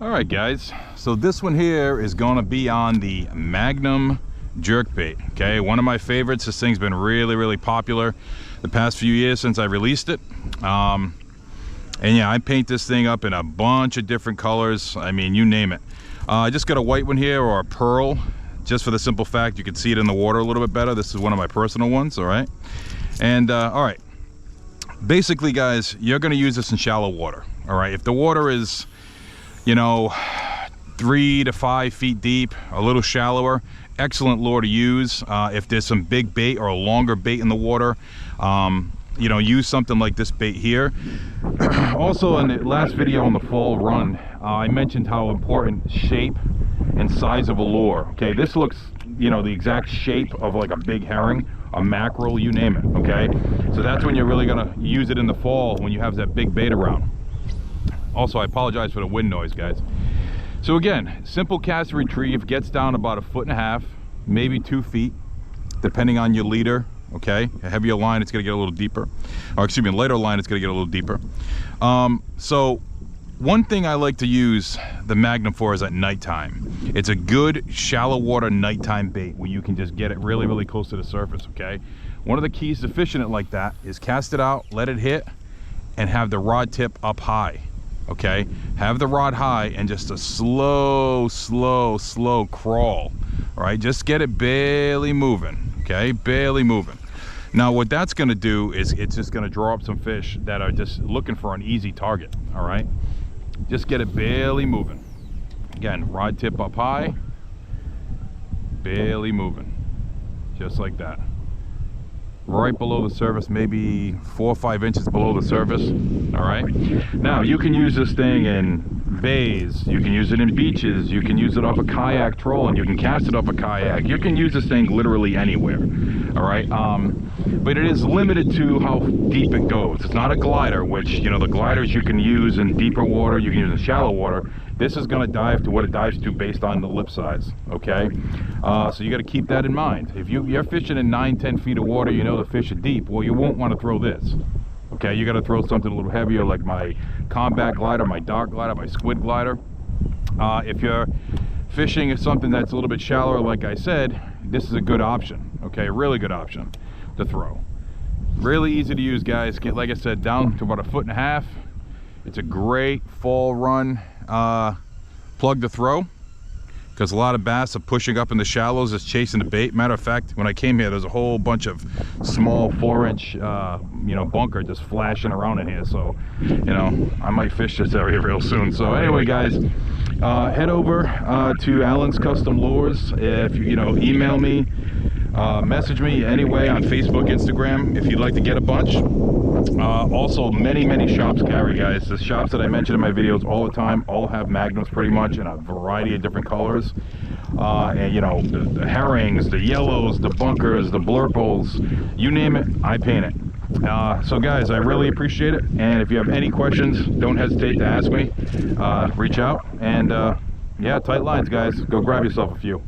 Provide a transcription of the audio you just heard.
All right, guys, so this one here is going to be on the Magnum jerkbait. Okay, one of my favorites. This thing's been really popular the past few years since I released it. And yeah, I paint this thing up in a bunch of different colors. I mean, you name it. I just got a white one here, or a pearl, just for the simple fact you can see it in the water a little bit better. This is one of my personal ones. All right, and all right, basically, guys, you're going to use this in shallow water. All right, if the water is, you know, 3 to 5 feet deep, a little shallower, excellent lure to use. If there's some big bait or a longer bait in the water, you know, use something like this bait here. Also, in the last video on the fall run, I mentioned how important shape and size of a lure. Okay, this looks, you know, the exact shape of like a big herring, a mackerel, you name it. Okay, so that's when you're really gonna use it in the fall, when you have that big bait around. Also, I apologize for the wind noise, guys. So again, simple cast and retrieve, gets down about 1.5 feet, maybe 2 feet, depending on your leader. Okay, a heavier line, it's gonna get a little deeper. Or excuse me, a lighter line, it's gonna get a little deeper. So one thing I like to use the Magnum for is at nighttime. It's a good shallow water nighttime bait where you can just get it really close to the surface. Okay, one of the keys to fishing it like that is cast it out, let it hit, and have the rod tip up high. Okay, have the rod high and just a slow crawl. All right, just get it barely moving. Okay, barely moving. Now what that's going to do is it's just going to draw up some fish that are just looking for an easy target. All right, just get it barely moving. Again, rod tip up high, barely moving, just like that, right below the surface, maybe 4 or 5 inches below the surface. All right, now you can use this thing in bays, you can use it in beaches, you can use it off a kayak trolling, you can cast it off a kayak, you can use this thing literally anywhere. All right, but it is limited to how deep it goes. It's not a glider, which, you know, the gliders you can use in deeper water, you can use in shallow water. This is going to dive to what it dives to based on the lip size. Okay, so you got to keep that in mind. If you're fishing in 9-10 feet of water, you know the fish are deep, well, you won't want to throw this. Okay, you got to throw something a little heavier, like my combat glider, my dark glider, my squid glider. If you're fishing something that's a little bit shallower, like I said, this is a good option. Okay, a really good option to throw. Really easy to use, guys. Get, like I said, down to about 1.5 feet. It's a great fall run plug to throw, because a lot of bass are pushing up in the shallows, just chasing the bait. Matter of fact, when I came here, there's a whole bunch of small 4-inch you know, bunker just flashing around in here. So, you know, I might fish this area real soon. So anyway, guys, head over to Alan's Custom Lures. If you know, email me, message me anyway on Facebook, Instagram, if you'd like to get a bunch. Also, many shops carry, guys. The shops that I mention in my videos all the time all have Magnums pretty much in a variety of different colors. And you know, the herrings, the yellows, the bunkers, the blurples, you name it, I paint it. So guys, I really appreciate it, and if you have any questions, don't hesitate to ask me. Reach out, and yeah, tight lines, guys. Go grab yourself a few.